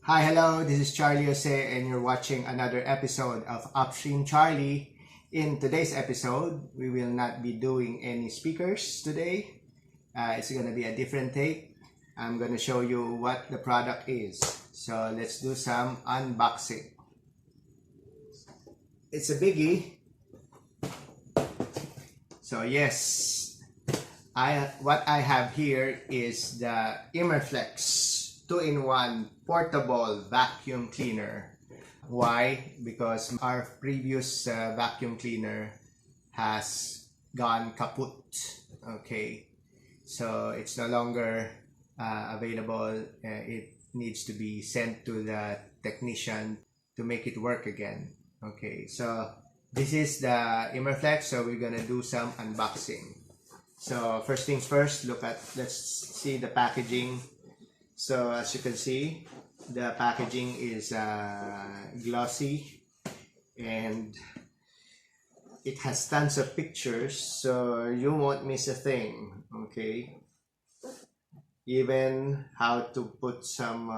Hi, hello, this is Charlie Jose and you're watching another episode of UpStreamCharlie. In today's episode, we will not be doing any speakers today. It's going to be a different take. I'm going to show you what the product is. So let's do some unboxing. It's a biggie. So yes, what I have here is the IMARFLEX 2-in-1 portable vacuum cleaner. Why? Because our previous vacuum cleaner has gone kaput. Okay, so it's no longer available. It needs to be sent to the technician to make it work again. Okay, so this is the IMARFLEX. So we're gonna do some unboxing. So first things first, let's see the packaging. So as you can see, the packaging is glossy and it has tons of pictures, so you won't miss a thing. Okay, even how to put some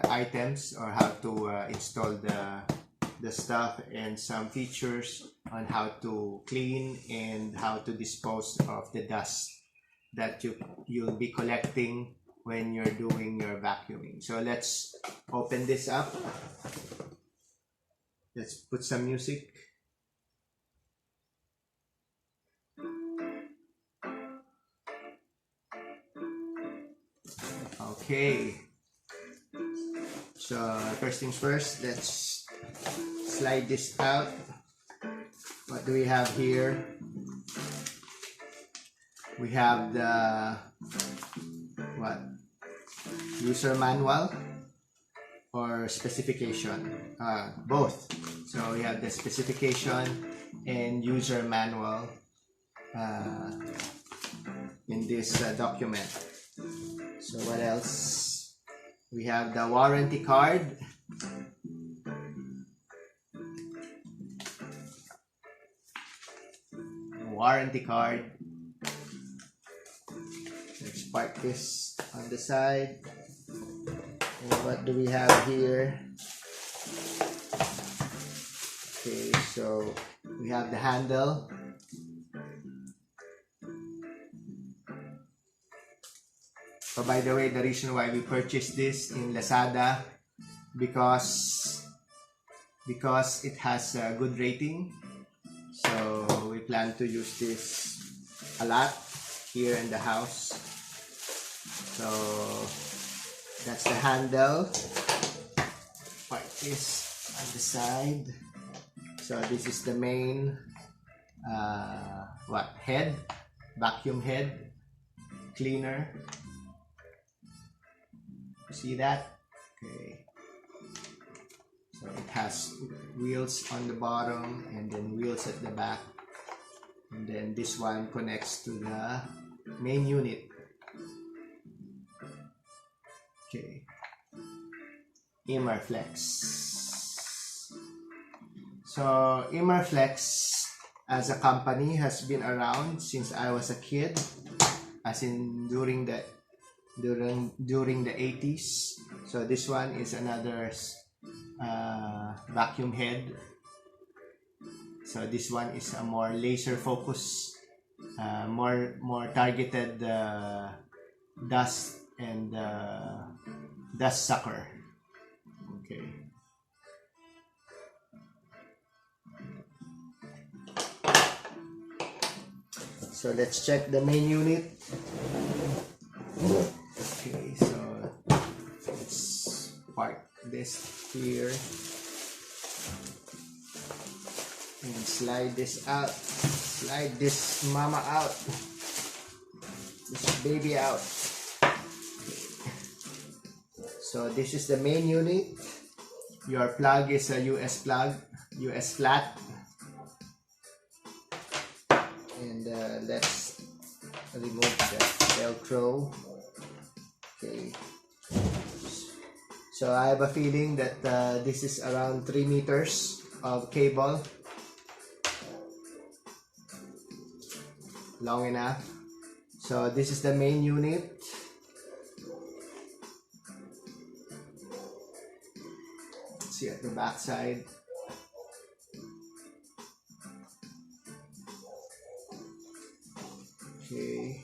items or how to install the stuff, and some features on how to clean and how to dispose of the dust that you'll be collecting when you're doing your vacuuming. So let's open this up. Let's put some music. Okay, so first things first, let's slide this out. What do we have here? We have the user manual or specification, both. So we have the specification and user manual in this document. So what else? We have the warranty card. Let's park this on the side. And what do we have here? Okay, so we have the handle. So by the way, the reason why we purchased this in Lazada, because it has a good rating. So we plan to use this a lot here in the house. So that's the handle. Park this on the side. So this is the main head, vacuum head cleaner. You see that? Okay. So it has wheels on the bottom and then wheels at the back. And then this one connects to the main unit. Okay. IMARFLEX. So IMARFLEX as a company has been around since I was a kid, as in during the 80s. So this one is another vacuum head. So this one is a more laser focus, more targeted dust and dust sucker. Okay. So let's check the main unit. Okay, so let's park this here and slide this out. Slide this mama out. This baby out. So this is the main unit. Your plug is a US plug, US flat. And let's remove the Velcro. Okay. So I have a feeling that this is around 3 meters of cable. Long enough. So this is the main unit. see at the back side. Okay.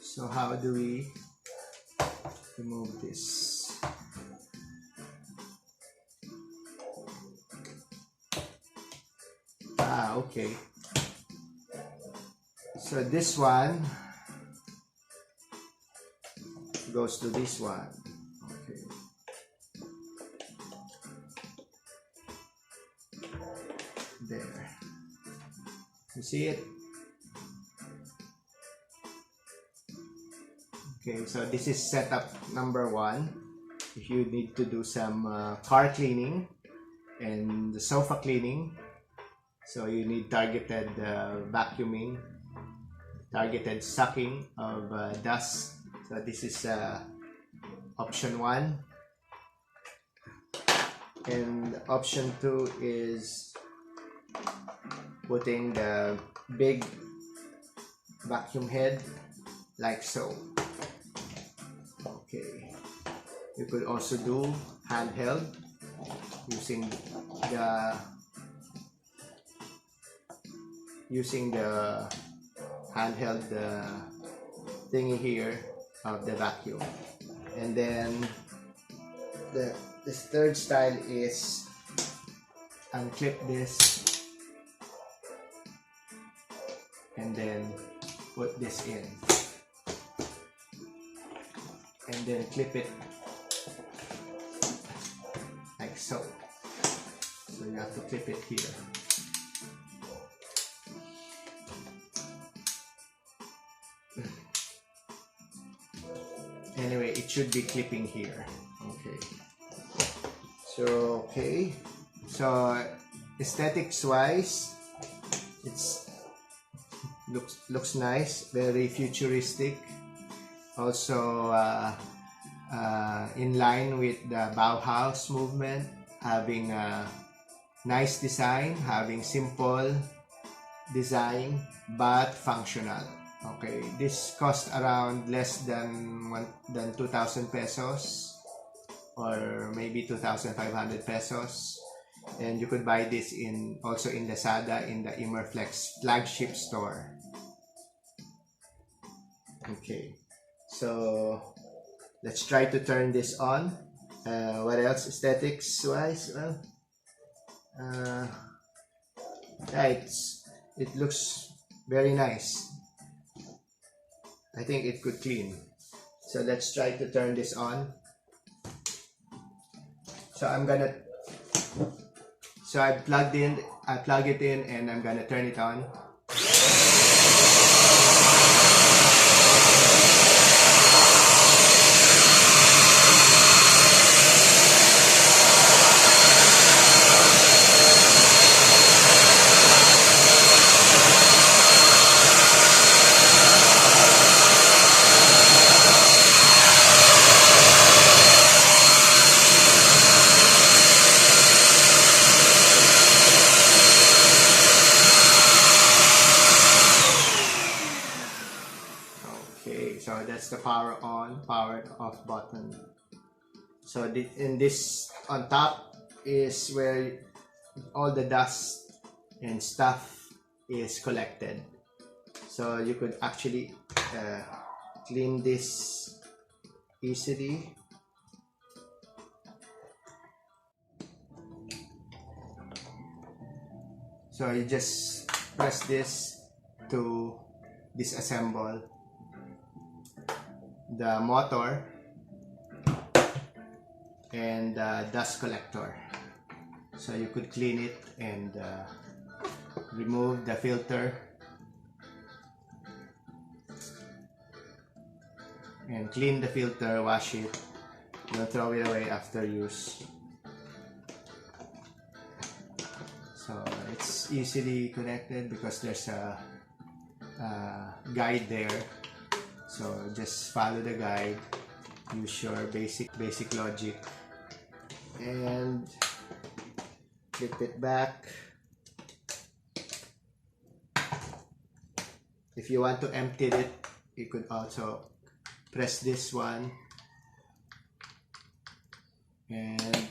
So how do we remove this? Okay. So this one goes to this one. Okay. There. You see it? Okay, so this is setup number 1. If you need to do some car cleaning and the sofa cleaning, so you need targeted vacuuming, targeted sucking of dust. So this is option 1. And option 2 is putting the big vacuum head like so. Okay. You could also do handheld using the handheld thingy here of the vacuum. And then this third style is unclip this and then put this in and then clip it like so. So you have to clip it here. Anyway, it should be clipping here. Okay. So aesthetics wise, it's looks nice, very futuristic. Also in line with the Bauhaus movement, having a nice design, having simple design but functional. Okay, this cost around less than 2,000 pesos or maybe 2,500 pesos, and you could buy this also in Lazada in the IMARFLEX flagship store. Okay, so let's try to turn this on. What else aesthetics wise? Well, yeah, it looks very nice. I think it could clean. So let's try to turn this on. So I plug it in and I'm gonna turn it on. So that's the power on, power off button. So in this on top is where all the dust and stuff is collected. So you could actually clean this easily. So you just press this to disassemble the motor and the dust collector. So you could clean it and remove the filter and clean the filter, wash it, don't throw it away after use. So it's easily connected because there's a guide there. So just follow the guide, use your basic logic, and clip it back. If you want to empty it, you could also press this one and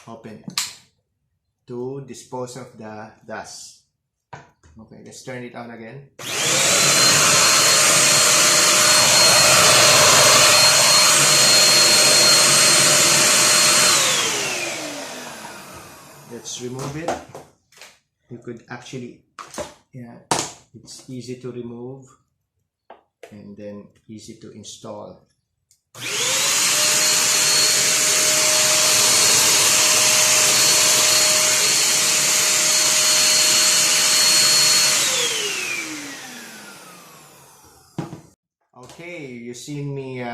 open it to dispose of the dust. Okay, let's turn it on again. Let's remove it. You could actually, yeah, it's easy to remove and then easy to install. Okay, you've seen me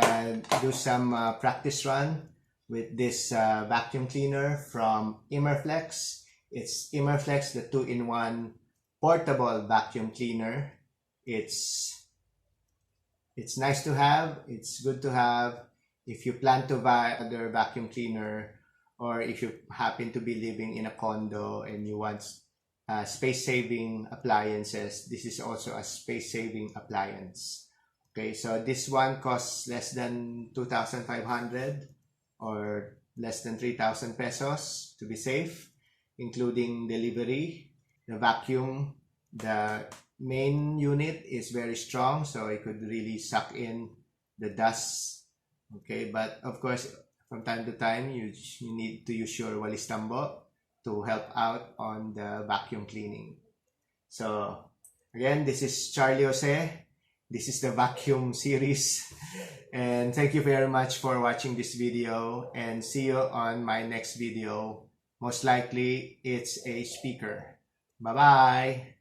do some practice run with this vacuum cleaner from IMARFLEX. It's IMARFLEX, the 2-in-1 portable vacuum cleaner. It's nice to have, it's good to have. If you plan to buy another vacuum cleaner, or if you happen to be living in a condo and you want space-saving appliances, this is also a space-saving appliance. Okay, so this one costs less than 2,500 or less than 3,000 pesos to be safe, including delivery. The vacuum, the main unit is very strong, so it could really suck in the dust. Okay, but of course, from time to time, you need to use your walis tambo to help out on the vacuum cleaning. So again, this is Charlie Jose. This is the vacuum series, and thank you very much for watching this video, and see you on my next video. Most likely it's a speaker. Bye bye.